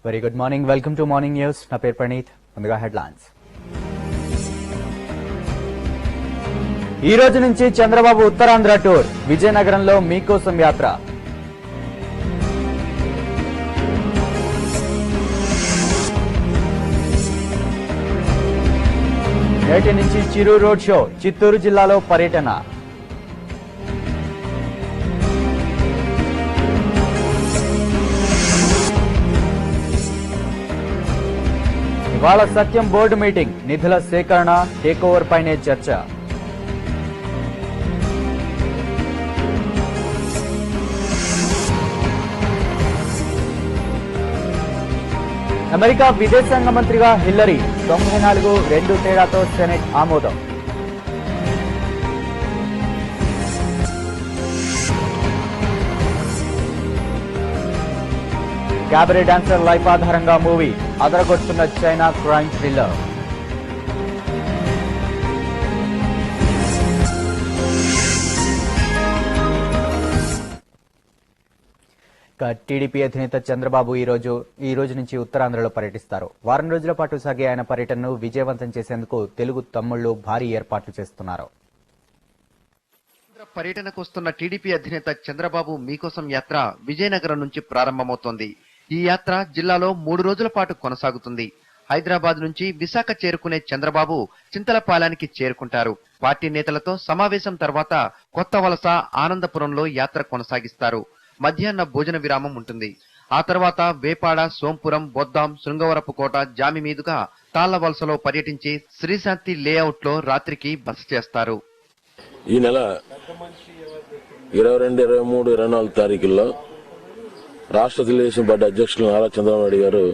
Very good morning, welcome to morning news. నా పేరు ప్రణీత్. ముందుగా హెడ్లైన్స్. ఈ రోజు నుంచి చంద్రబాబు ఉత్తరాంధ్ర టూర్. విజయనగరంలో మీకోసం యాత్ర. నేటి నుంచి చిరు రోడ్ షో. చిత్తూరు జిల్లాలో పర్యటన. ఇవాళ సత్యం బోర్డు మీటింగ్. నిధుల సేకరణ, టేక్ ఓవర్ పైనే చర్చ. అమెరికా విదేశాంగ మంత్రిగా హిల్లరీ. 94-2 తేడాతో సెనెట్ ఆమోదం. క్యాబరే డాన్సర్ లైఫ్ ఆధారంగా మూవీ. అదరగొడుతున్న చైనా క్రైమ్ థ్రిల్లర్. టీడీపీ అధినేత చంద్రబాబు ఈ రోజు నుంచి ఉత్తరాంధ్రలో పర్యటిస్తారు. వారం రోజుల పాటు సాగే ఆయన పర్యటనను విజయవంతం చేసేందుకు తెలుగు తమ్ముళ్లు భారీ ఏర్పాట్లు చేస్తున్నారు. పర్యటనకు వస్తున్న టీడీపీ అధినేత చంద్రబాబు మీకోసం యాత్ర విజయనగరం నుంచి ప్రారంభమవుతోంది. ఈ యాత్ర జిల్లాలో 3 రోజుల పాటు కొనసాగుతుంది. హైదరాబాద్ నుంచి విశాఖ చేరుకునే చంద్రబాబు చింతలపాలానికి చేరుకుంటారు. పార్టీ నేతలతో సమావేశం తర్వాత కొత్త వలస, ఆనందపురంలో యాత్ర కొనసాగిస్తారు. మధ్యాహ్న భోజన విరామం ఉంటుంది. ఆ తర్వాత వేపాడ, సోంపురం, బొద్దాం, శృంగవరపుకోట, జామి మీదుగా తాళ్ల వలసలో పర్యటించి శ్రీశాంతి లేఅవుట్ లో రాత్రికి బస చేస్తారు. ఈ నెల 22, 23, 24 తారీఖుల్లో రాష్ట్ర తెలుగుదేశం పార్టీ అధ్యక్షులు నారా చంద్రబాబు నాయుడు గారు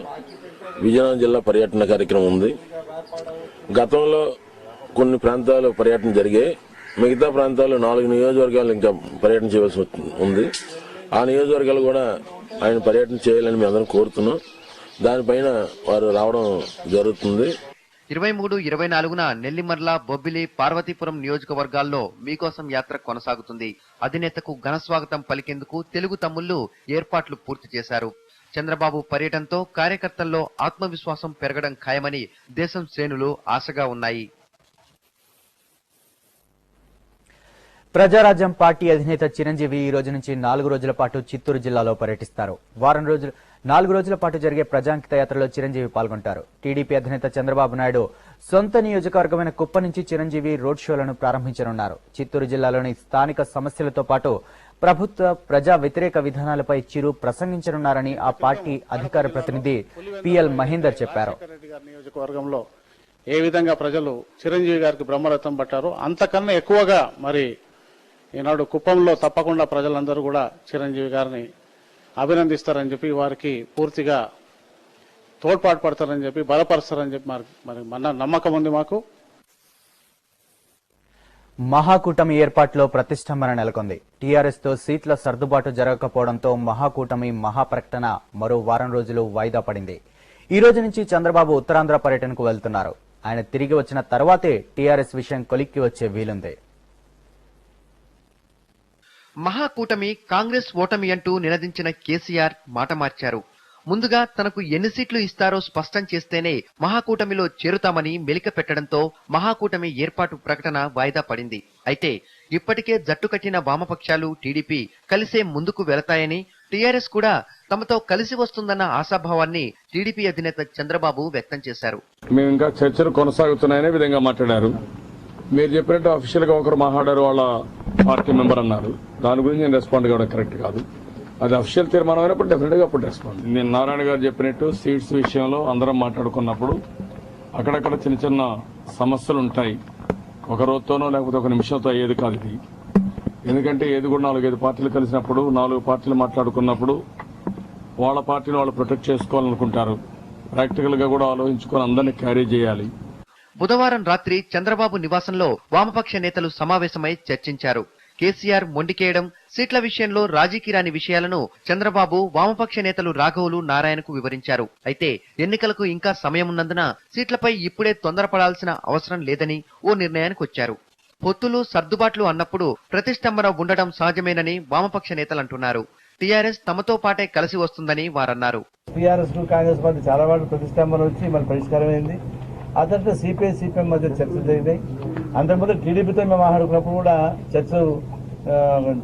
విజయనగరం జిల్లా పర్యటన కార్యక్రమం ఉంది. గతంలో కొన్ని ప్రాంతాలు పర్యటన జరిగాయి. మిగతా ప్రాంతాలు 4 నియోజకవర్గాలు ఇంకా పర్యటన చేయవలసి ఉంది. ఆ నియోజకవర్గాలు కూడా ఆయన పర్యటన చేయాలని మేము అందరం కోరుతున్నాం. దానిపైన వారు రావడం జరుగుతుంది. 23, 24న నెల్లిమర్ల, బొబ్బిలి, పార్వతీపురం నియోజకవర్గాల్లో మీకోసం యాత్ర కొనసాగుతుంది. అధినేతకు ఘన స్వాగతం పలికేందుకు తెలుగు తమ్ముళ్లు ఏర్పాట్లు పూర్తి చేశారు. చంద్రబాబు పర్యటనతో కార్యకర్తల్లో ఆత్మవిశ్వాసం పెరగడం ఖాయమని దేశం శ్రేణులు ఆశగా ఉన్నాయి. ప్రజారాజ్యం పార్టీ అధినేత చిరంజీవి ఈ రోజు నుంచి 4 రోజుల పాటు చిత్తూరు జిల్లాలో పర్యటిస్తారు. 4 రోజుల పాటు జరిగే ప్రజాంకిత యాత్రలో చిరంజీవి పాల్గొంటారు. టీడీపీ అధినేత చంద్రబాబు నాయుడు సొంత నియోజకవర్గమైన కుప్ప నుంచి చిరంజీవి రోడ్ షోలను ప్రారంభించనున్నారు. చిత్తూరు జిల్లాలోని స్థానిక సమస్యలతో పాటు ప్రభుత్వ ప్రజా వ్యతిరేక విధానాలపై చిరు ప్రసంగించనున్నారని ఆ పార్టీ అధికార ప్రతినిధి పిఎల్ మహేందర్ చెప్పారు. నియోజకవర్గంలో ఏ విధంగా ప్రజలు చిరంజీవి గారికి బ్రహ్మరథం పట్టారో అంతకన్నా ఎక్కువగా మరి ఈనాడు కుప్పంలో తప్పకుండా ప్రజలందరూ కూడా చిరంజీవి గారిని అభినందిస్తారని చెప్పి, వారికి పూర్తిగా తోడ్పాటు పడతారని చెప్పి, బలపరుస్తారని చెప్పి మరి మన నమ్మకం ఉంది మాకు. మహాకూటమి ఏర్పాటులో ప్రతిష్టంభన నెలకొంది. టీఆర్ఎస్ తో సీట్ల సర్దుబాటు జరగకపోవడంతో మహాకూటమి మహాప్రకటన మరో వారం రోజులు వాయిదా పడింది. ఈ రోజు నుంచి చంద్రబాబు ఉత్తరాంధ్ర పర్యటనకు వెళ్తున్నారు. ఆయన తిరిగి వచ్చిన తర్వాతే టీఆర్ఎస్ విషయం కొలిక్కి వచ్చే వీలుంది. మహాకూటమి కాంగ్రెస్ ఓటమి అంటూ నినదించిన కేసీఆర్ మాట మార్చారు. ముందుగా తనకు ఎన్ని సీట్లు ఇస్తారో స్పష్టం చేస్తేనే మహాకూటమిలో చేరుతామని మెలిక పెట్టడంతో మహాకూటమి ఏర్పాటు ప్రకటన వాయిదా పడింది. అయితే ఇప్పటికే జట్టు కట్టిన వామపక్షాలు, టీడీపీ కలిసే ముందుకు వెళతాయని, టీఆర్ఎస్ కూడా తమతో కలిసి వస్తుందన్న ఆశాభావాన్ని టీడీపీ అధినేత చంద్రబాబు వ్యక్తం చేశారు. మేము ఇంకా చర్చలు కొనసాగుతున్నాయనే విధంగా మాట్లాడారు. మీరు చెప్పినట్టు అఫీషియల్ గా ఒకరు మాట్లాడారు, వాళ్ళ పార్టీ మెంబర్ అన్నారు. దాని గురించి నేను రెస్పాండ్ కావడం కరెక్ట్ కాదు. అది అఫీషియల్ తీర్మానం అయినప్పుడు డెఫినెట్ గా అప్పుడు రెస్పాండ్. నేను నారాయణ గారు చెప్పినట్టు సీట్స్ విషయంలో అందరం మాట్లాడుకున్నప్పుడు అక్కడక్కడ చిన్న చిన్న సమస్యలు ఉంటాయి. ఒక రోజుతోనో లేకపోతే ఒక నిమిషంతో అయ్యేది కాదు ఇది. ఎందుకంటే ఏది కూడా 4-5 పార్టీలు కలిసినప్పుడు, 4 పార్టీలు మాట్లాడుకున్నప్పుడు వాళ్ళ పార్టీని వాళ్ళు ప్రొటెక్ట్ చేసుకోవాలనుకుంటారు. ప్రాక్టికల్ గా కూడా ఆలోచించుకొని అందరినీ క్యారీ చేయాలి. బుధవారం రాత్రి చంద్రబాబు నివాసంలో వామపక్ష నేతలు సమావేశమై చర్చించారు. కేసీఆర్ మొండికేయడం, సీట్ల విషయంలో రాజీకి రాని విషయాలను చంద్రబాబు, వామపక్ష నేతలు రాఘవులు, నారాయణకు వివరించారు. అయితే ఎన్నికలకు ఇంకా సమయం ఉన్నందున సీట్లపై ఇప్పుడే తొందరపడాల్సిన అవసరం లేదని ఓ నిర్ణయానికి వచ్చారు. పొత్తులు, సర్దుబాట్లు అన్నప్పుడు ప్రతిష్టంభన ఉండడం సహజమేనని వామపక్ష నేతలంటున్నారు. టీఆర్ఎస్ తమతో పాటే కలిసి వస్తుందని వారన్నారు. టీఆర్ఎస్ కు కాంగ్రెస్ పార్టీ చాలా వాటి ప్రతిష్టంభన వచ్చి మన పరిష్కారమైంది. ఆ తర్వాత సిపిఐ సిపిఎం మధ్య చర్చలు జరిగినాయి. అంతకుముందు టీడీపీతో మేము మాట్లాడుకున్నప్పుడు కూడా చర్చలు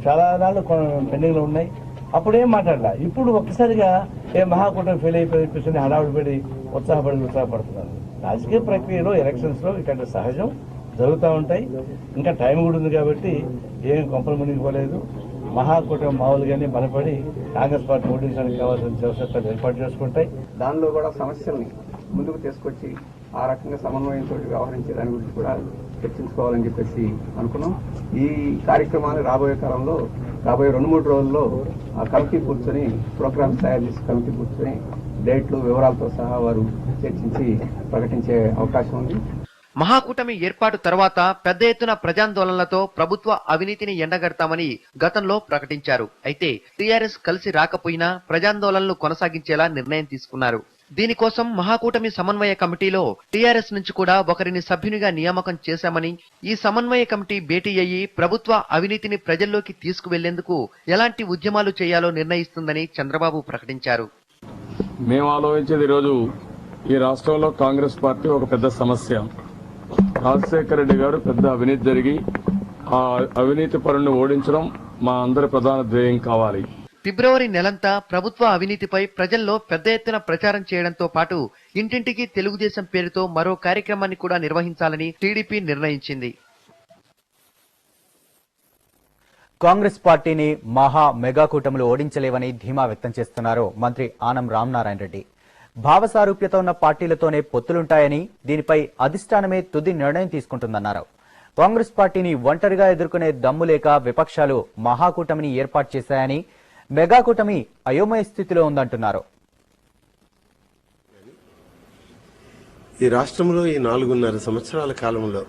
చాలా నాళ్ళు పెండింగ్ లో ఉన్నాయి. అప్పుడేం మాట్లాడలా. ఇప్పుడు ఒక్కసారిగా మహాకూటమి ఫెయిల్ అయిపోయి హడావుడిపడి ఉత్సాహపడుతున్నారు. రాజకీయ ప్రక్రియలో ఎలక్షన్స్ లో ఇట్లాంటి సహజం జరుగుతూ ఉంటాయి. ఇంకా టైం కూడా ఉంది కాబట్టి ఏం కొంపలు మునిగిపోలేదు. మహాకూటమి మామూలుగానే బలపడి కాంగ్రెస్ పార్టీ ఓడించడానికి కావాల్సిన అవసరాలు ఏర్పాటు చేసుకుంటాయి. దానిలో కూడా సమస్యల్ని ముందుకు తీసుకొచ్చి ఆ రకంగా సమన్వయంతో వ్యవహరించే దాని గురించి కూడా చర్చించుకోవాలని చెప్పేసి అనుకున్నాం. ఈ కార్యక్రమాన్ని రాబోయే కాలంలో రాబోయే 2-3 రోజుల్లో ఆ కమిటీ కూర్చొని ప్రోగ్రామ్స్ తయారు చేసి కమిటీ కూర్చొని డేట్లు వివరాలతో సహా వారు చర్చించి ప్రకటించే అవకాశం ఉంది. మహాకూటమి ఏర్పాటు తర్వాత పెద్ద ఎత్తున ప్రజాందోళనలతో ప్రభుత్వ అవినీతిని ఎండగడతామని గతంలో ప్రకటించారు. అయితే టీఆర్ఎస్ కలిసి రాకపోయినా ప్రజాందోళనలు కొనసాగించేలా నిర్ణయం తీసుకున్నారు. దీనికోసం మహాకూటమి సమన్వయ కమిటీలో టీఆర్ఎస్ నుంచి కూడా ఒకరిని సభ్యునిగా నియామకం చేశామని, ఈ సమన్వయ కమిటీ భేటీ అయ్యి ప్రభుత్వ అవినీతిని ప్రజల్లోకి తీసుకువెళ్లేందుకు ఎలాంటి ఉద్యమాలు చేయాలో నిర్ణయిస్తుందని చంద్రబాబు ప్రకటించారు. మేము ఆలోచించేది ఈరోజు ఈ రాష్ట్రంలో కాంగ్రెస్ పార్టీ ఒక పెద్ద సమస్య. రాజశేఖర రెడ్డి గారు పెద్ద అవినీతి జరిగి ఆ అవినీతి పరుణ్ణి ఓడించడం మా అందరి ప్రధాన ధ్యేయం కావాలి. ఫిబ్రవరి నెలంతా ప్రభుత్వ అవినీతిపై ప్రజల్లో పెద్ద ఎత్తున ప్రచారం చేయడంతో పాటు ఇంటింటికి తెలుగుదేశం పేరుతో మరో కార్యక్రమాన్ని కూడా నిర్వహించాలని టీడీపీ నిర్ణయించింది. కాంగ్రెస్ పార్టీని మెగా కూటములు ఓడించలేవని ధీమా వ్యక్తం చేస్తున్నారు మంత్రి ఆనం రామనారాయణ రెడ్డి. భావసారూప్యత ఉన్న పార్టీలతోనే పొత్తులుంటాయని, దీనిపై అధిష్టానమే తుది నిర్ణయం తీసుకుంటుందన్నారు. కాంగ్రెస్ పార్టీని ఒంటరిగా ఎదుర్కొనే దమ్ము లేక విపక్షాలు మహాకూటమిని ఏర్పాటు చేశాయని, మెగా కూటమి అయోమయ స్థితిలో ఉందంటున్నారు. ఈ రాష్ట్రంలో ఈ 4.5 సంవత్సరాల కాలంలో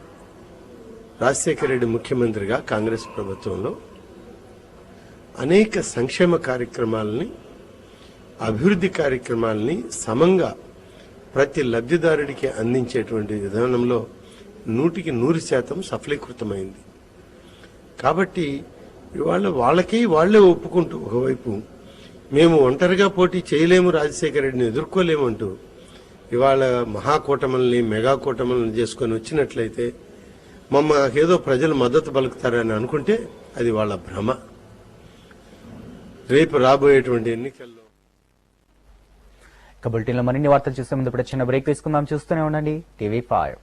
రాజశేఖర రెడ్డి ముఖ్యమంత్రిగా కాంగ్రెస్ ప్రభుత్వంలో అనేక సంక్షేమ కార్యక్రమాలని, అభివృద్ధి కార్యక్రమాలని సమంగా ప్రతి లబ్ధిదారుడికి అందించేటువంటి విధానంలో 100% సఫలీకృతమైంది. కాబట్టి ఇవాళ వాళ్ళే ఒప్పుకుంటూ ఒకవైపు మేము ఒంటరిగా పోటీ చేయలేము, రాజశేఖర రెడ్డిని ఎదుర్కోలేము అంటూ ఇవాళ మహాకూటముల్ని మెగా కూటములను చేసుకొని వచ్చినట్లయితే ఏదో ప్రజలు మద్దతు పలుకుతారని అనుకుంటే అది వాళ్ళ భ్రమ. రేపు రాబోయేటువంటి ఎన్నికల్లో బులెటిన్లో మరిన్ని వార్తలు చూసే ముందు ఇప్పుడు చిన్న బ్రేక్ తీసుకుందాం. చూస్తూనే ఉండండి TV5.